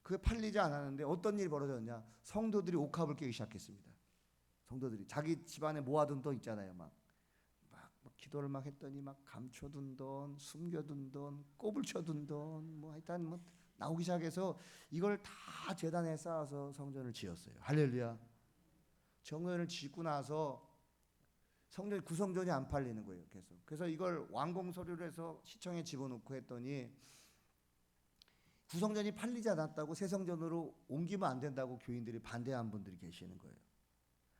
그게 팔리지 않았는데 어떤 일이 벌어졌냐, 성도들이 옥합을 깨기 시작했습니다. 성도들이 자기 집안에 모아둔 돈 있잖아요. 막 기도를 막 했더니 막 감춰둔 돈, 숨겨둔 돈, 꼽을 쳐둔 돈, 하여튼 나오기 시작해서 이걸 다 제단에 쌓아서 성전을 지었어요. 할렐루야. 성전을 짓고 나서 구성전이 안 팔리는 거예요. 계속. 그래서 이걸 완공 서류를 해서 시청에 집어넣고 했더니 구성전이 팔리지 않았다고 새 성전으로 옮기면 안 된다고 교인들이 반대한 분들이 계시는 거예요.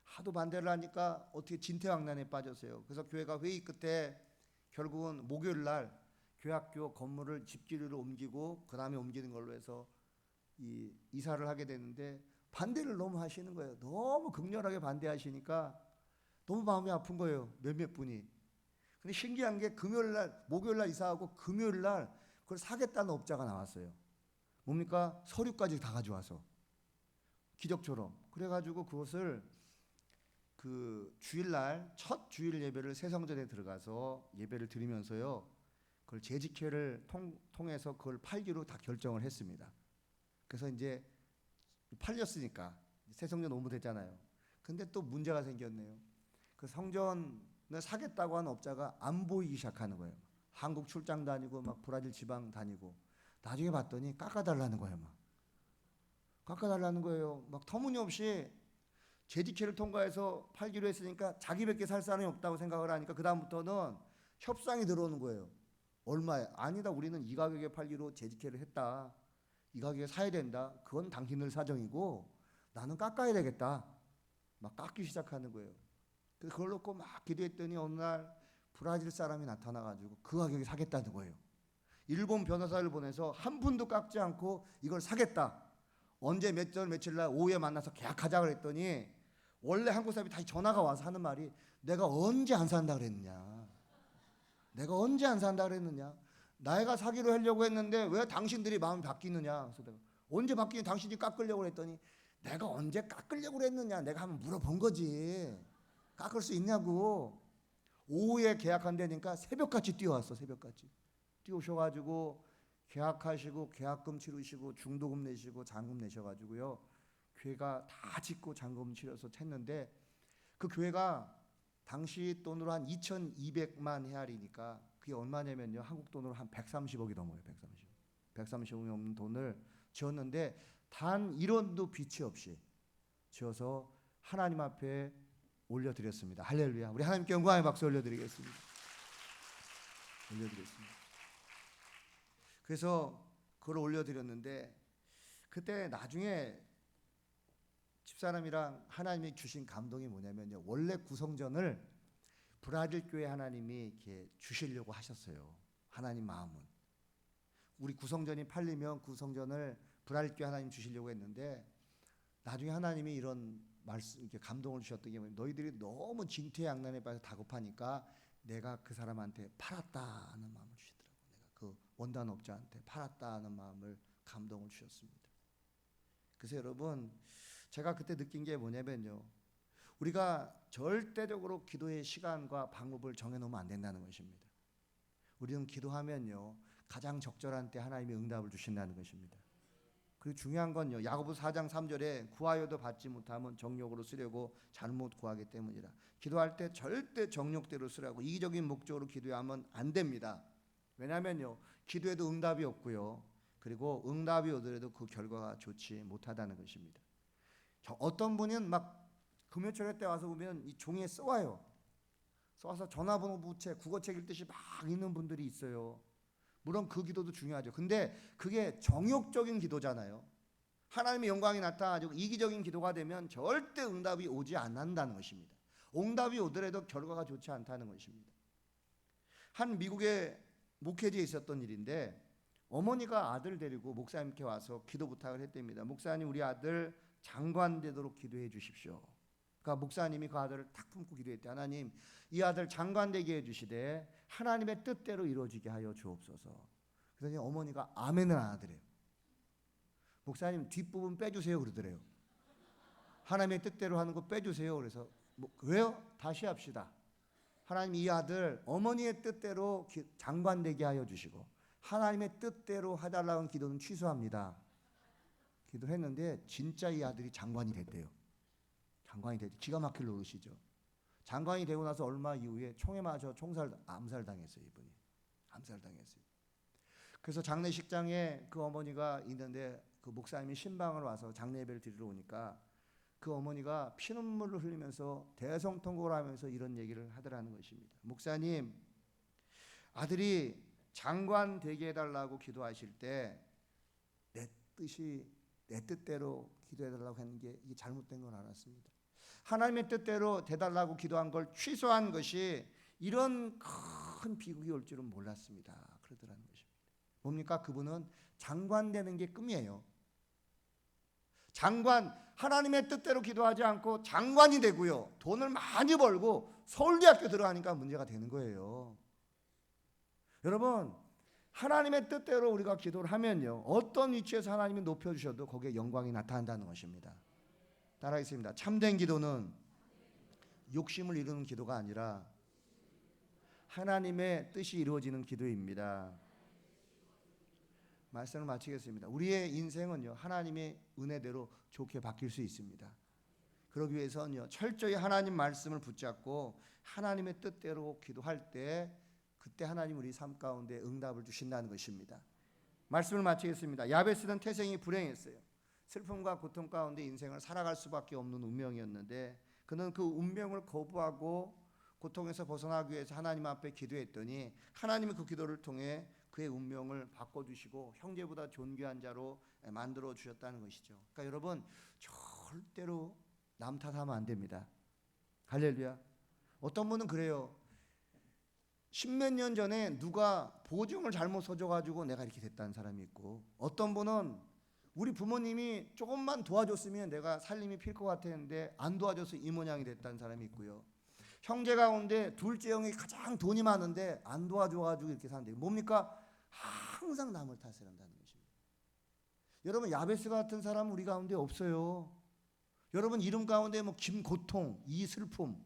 하도 반대를 하니까 어떻게 진퇴양난에 빠졌어요. 그래서 교회가 회의 끝에 결국은 목요일 날 교회학교 건물을 집기류로 옮기고 그 다음에 옮기는 걸로 해서 이사를 하게 되는데 반대를 너무 하시는 거예요. 너무 극렬하게 반대하시니까 너무 마음이 아픈 거예요. 몇몇 분이. 근데 신기한 게 목요일 날 이사하고 금요일 날 그걸 사겠다는 업자가 나왔어요. 뭡니까? 서류까지 다 가져와서 기적처럼. 그래가지고 그것을 그 주일날 첫 주일 예배를 새 성전에 들어가서 예배를 드리면서요, 그걸 재직회를 통해서 그걸 팔기로 다 결정을 했습니다. 그래서 이제 팔렸으니까 새 성전 오픈됐잖아요. 근데 또 문제가 생겼네요. 그 성전을 사겠다고 한 업자가 안 보이기 시작하는 거예요. 한국 출장 다니고 막 브라질 지방 다니고, 나중에 봤더니 깎아달라는 거예요. 막 깎아달라는 거예요. 막 터무니없이 재직회를 통과해서 팔기로 했으니까 자기밖에 살 사람이 없다고 생각을 하니까 그 다음부터는 협상이 들어오는 거예요. 얼마에? 아니다, 우리는 이 가격에 팔기로 재직회를 했다, 이 가격에 사야 된다, 그건 당신들 사정이고 나는 깎아야 되겠다. 막 깎기 시작하는 거예요. 그래서 그걸 놓고 막 기도했더니 어느 날 브라질 사람이 나타나가지고 그 가격에 사겠다는 거예요. 일본 변호사를 보내서 한 푼도 깎지 않고 이걸 사겠다. 언제 몇 절 며칠 날 오후에 만나서 계약하자 그랬더니 원래 한국 사람이 다시 전화가 와서 하는 말이 내가 언제 안 산다 그랬느냐. 내가 언제 안 산다 그랬느냐. 내가 사기로 하려고 했는데 왜 당신들이 마음이 바뀌느냐. 그래서 내가 언제 바뀌니 당신이 깎으려고 그랬더니 내가 언제 깎으려고 그랬느냐. 내가 한번 물어본 거지. 깎을 수 있냐고. 오후에 계약한다니까 새벽같이 뛰어왔어. 새벽같이 뛰어오셔가지고 계약하시고 계약금 치르시고 중도금 내시고 잔금 내셔가지고요. 교회가 다 짓고 잔금 치러서 쳤는데 그 교회가 당시 돈으로 한 2,200만 헤아리니까 그게 얼마냐면요. 한국 돈으로 한 130억이 넘어요. 130억이 넘는 돈을 지었는데 단 1원도 빚이 없이 지어서 하나님 앞에 올려드렸습니다. 할렐루야. 우리 하나님께 영광의 박수 올려드리겠습니다. 그래서 그걸 올려드렸는데 그때 나중에 집사람이랑 하나님이 주신 감동이 뭐냐면요. 원래 구성전을 브라질 교회 하나님이 이렇게 주시려고 하셨어요. 하나님 마음은. 우리 구성전이 팔리면 구성전을 브라질 교회 하나님 주시려고 했는데 나중에 하나님이 이런 말씀, 이렇게 감동을 주셨던 게 뭐냐면 너희들이 너무 징태양난에 빠져 다급하니까 내가 그 사람한테 팔았다는 마음을 주시더라고요. 내가 그 원단업자한테 팔았다는 마음을 감동을 주셨습니다. 그래서 여러분 제가 그때 느낀 게 뭐냐면요. 우리가 절대적으로 기도의 시간과 방법을 정해놓으면 안 된다는 것입니다. 우리는 기도하면요. 가장 적절한 때 하나님이 응답을 주신다는 것입니다. 그리고 중요한 건요. 야고보서 4장 3절에 구하여도 받지 못하면 정욕으로 쓰려고 잘못 구하기 때문이라. 기도할 때 절대 정욕대로 쓰라고 이기적인 목적으로 기도하면 안 됩니다. 왜냐하면요. 기도에도 응답이 없고요. 그리고 응답이 오더라도 그 결과가 좋지 못하다는 것입니다. 어떤 분은 막 금요철에 때 와서 보면 이 종이에 써와요. 써와서 전화번호 부채 국어책 읽듯이 막 읽는 분들이 있어요. 물론 그 기도도 중요하죠. 근데 그게 정욕적인 기도잖아요. 하나님의 영광이 나타나고 이기적인 기도가 되면 절대 응답이 오지 않는다는 것입니다. 응답이 오더라도 결과가 좋지 않다는 것입니다. 한 미국의 목회지에 있었던 일인데 어머니가 아들 데리고 목사님께 와서 기도 부탁을 했답니다. 목사님 우리 아들 장관 되도록 기도해 주십시오. 그러니까 목사님이 그 아들을 탁 품고 기도했대. 하나님 이 아들 장관 되게 해주시되 하나님의 뜻대로 이루어지게 하여 주옵소서. 그러더니 어머니가 아멘을 안 하더래요. 목사님 뒷부분 빼주세요 그러더래요. 하나님의 뜻대로 하는 거 빼주세요. 그래서 왜요? 다시 합시다. 하나님 이 아들 어머니의 뜻대로 장관 되게 하여 주시고 하나님의 뜻대로 해달라는 기도는 취소합니다. 기도했는데 진짜 이 아들이 장관이 됐대요. 장관이 됐대. 기가 막힐 노릇이죠. 장관이 되고 나서 얼마 이후에 총에 맞아 암살당했어요. 이분이 암살당했어요. 그래서 장례식장에 그 어머니가 있는데 그 목사님이 신방을 와서 장례 예배를 드리러 오니까 그 어머니가 피눈물을 흘리면서 대성통곡을 하면서 이런 얘기를 하더라는 것입니다. 목사님 아들이 장관 되게 해달라고 기도하실 때 내 뜻대로 기도해달라고 하는 게 이게 잘못된 걸 알았습니다. 하나님의 뜻대로 돼달라고 기도한 걸 취소한 것이 이런 큰 비극이 올 줄은 몰랐습니다. 그러더라는 것입니다. 뭡니까? 그분은 장관 되는 게 꿈이에요. 장관, 하나님의 뜻대로 기도하지 않고 장관이 되고요. 돈을 많이 벌고 서울대학교 들어가니까 문제가 되는 거예요. 여러분 하나님의 뜻대로 우리가 기도를 하면요. 어떤 위치에서 하나님이 높여주셔도 거기에 영광이 나타난다는 것입니다. 따라하겠습니다. 참된 기도는 욕심을 이루는 기도가 아니라 하나님의 뜻이 이루어지는 기도입니다. 말씀을 마치겠습니다. 우리의 인생은요. 하나님의 은혜대로 좋게 바뀔 수 있습니다. 그러기 위해서는요. 철저히 하나님 말씀을 붙잡고 하나님의 뜻대로 기도할 때 그때 하나님 우리 삶 가운데 응답을 주신다는 것입니다. 말씀을 마치겠습니다. 야베스는 태생이 불행했어요. 슬픔과 고통 가운데 인생을 살아갈 수밖에 없는 운명이었는데 그는 그 운명을 거부하고 고통에서 벗어나기 위해서 하나님 앞에 기도했더니 하나님이 그 기도를 통해 그의 운명을 바꿔주시고 형제보다 존귀한 자로 만들어 주셨다는 것이죠. 그러니까 여러분 절대로 남 탓하면 안 됩니다. 할렐루야. 어떤 분은 그래요. 십몇 년 전에 누가 보증을 잘못 서줘가지고 내가 이렇게 됐다는 사람이 있고, 어떤 분은 우리 부모님이 조금만 도와줬으면 내가 살림이 필 것 같았는데 안 도와줘서 이 모양이 됐다는 사람이 있고요. 형제 가운데 둘째 형이 가장 돈이 많은데 안 도와줘가지고 이렇게 사는데, 뭡니까? 항상 남을 탓을 한다는 것입니다. 여러분, 야베스 같은 사람은 우리 가운데 없어요. 여러분 이름 가운데 뭐 김고통, 이슬픔,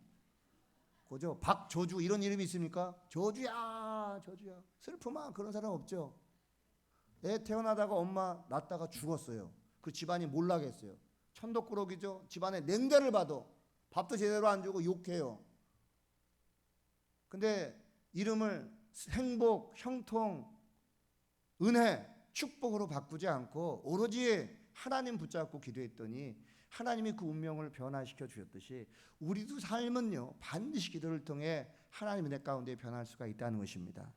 그죠? 박저주 이런 이름이 있습니까? 저주야, 저주야, 슬픔아, 그런 사람 없죠. 애 태어나다가 엄마 낳다가 죽었어요. 그 집안이 몰락했어요. 천덕꾸러기죠. 집안에 냉대를 봐도 밥도 제대로 안 주고 욕해요. 근데 이름을 행복, 형통, 은혜, 축복으로 바꾸지 않고 오로지 하나님 붙잡고 기도했더니 하나님이 그 운명을 변화시켜 주셨듯이 우리도 삶은요, 반드시 기도를 통해 하나님의 내 가운데 변할 수가 있다는 것입니다.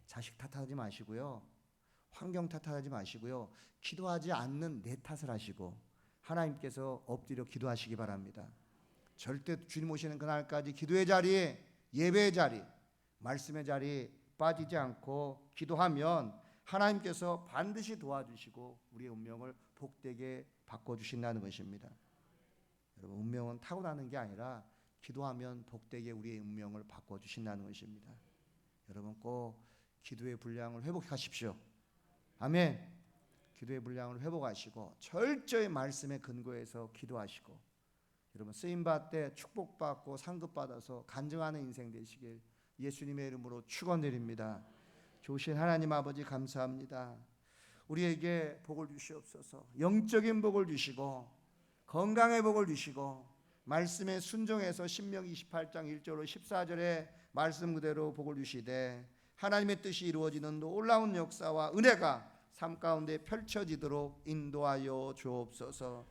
자식 탓하지 마시고요, 환경 탓하지 마시고요, 기도하지 않는 내 탓을 하시고 하나님께서 엎드려 기도하시기 바랍니다. 절대 주님 오시는 그날까지 기도의 자리, 예배의 자리, 말씀의 자리 빠지지 않고 기도하면 하나님께서 반드시 도와주시고 우리의 운명을 복되게 바꿔주신다는 것입니다. 여러분, 운명은 타고나는 게 아니라 기도하면 복되게 우리의 운명을 바꿔주신다는 것입니다. 여러분 꼭 기도의 분량을 회복하십시오. 아멘. 기도의 분량을 회복하시고 철저히 말씀에 근거해서 기도하시고, 여러분 쓰임받되 축복받고 상급받아서 간증하는 인생 되시길 예수님의 이름으로 축원드립니다. 좋으신 하나님 아버지 감사합니다. 우리에게 복을 주시옵소서. 영적인 복을 주시고 건강의 복을 주시고 말씀에 순종해서 신명기 28장 1절로 14절의 말씀 그대로 복을 주시되 하나님의 뜻이 이루어지는 놀라운 역사와 은혜가 삶 가운데 펼쳐지도록 인도하여 주옵소서.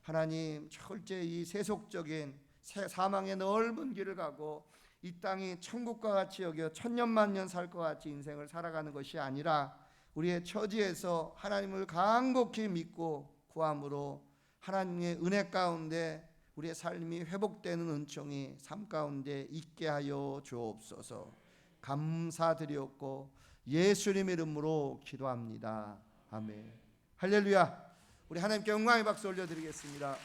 하나님, 철저히 이 세속적인 사망의 넓은 길을 가고 이 땅이 천국과 같이 여겨 천년만년 살 것 같이 인생을 살아가는 것이 아니라 우리의 처지에서 하나님을 간곡히 믿고 구함으로 하나님의 은혜 가운데 우리의 삶이 회복되는 은총이 삶 가운데 있게 하여 주옵소서. 감사드렸고 예수님 이름으로 기도합니다. 아멘. 할렐루야. 우리 하나님께 영광의 박수 올려드리겠습니다.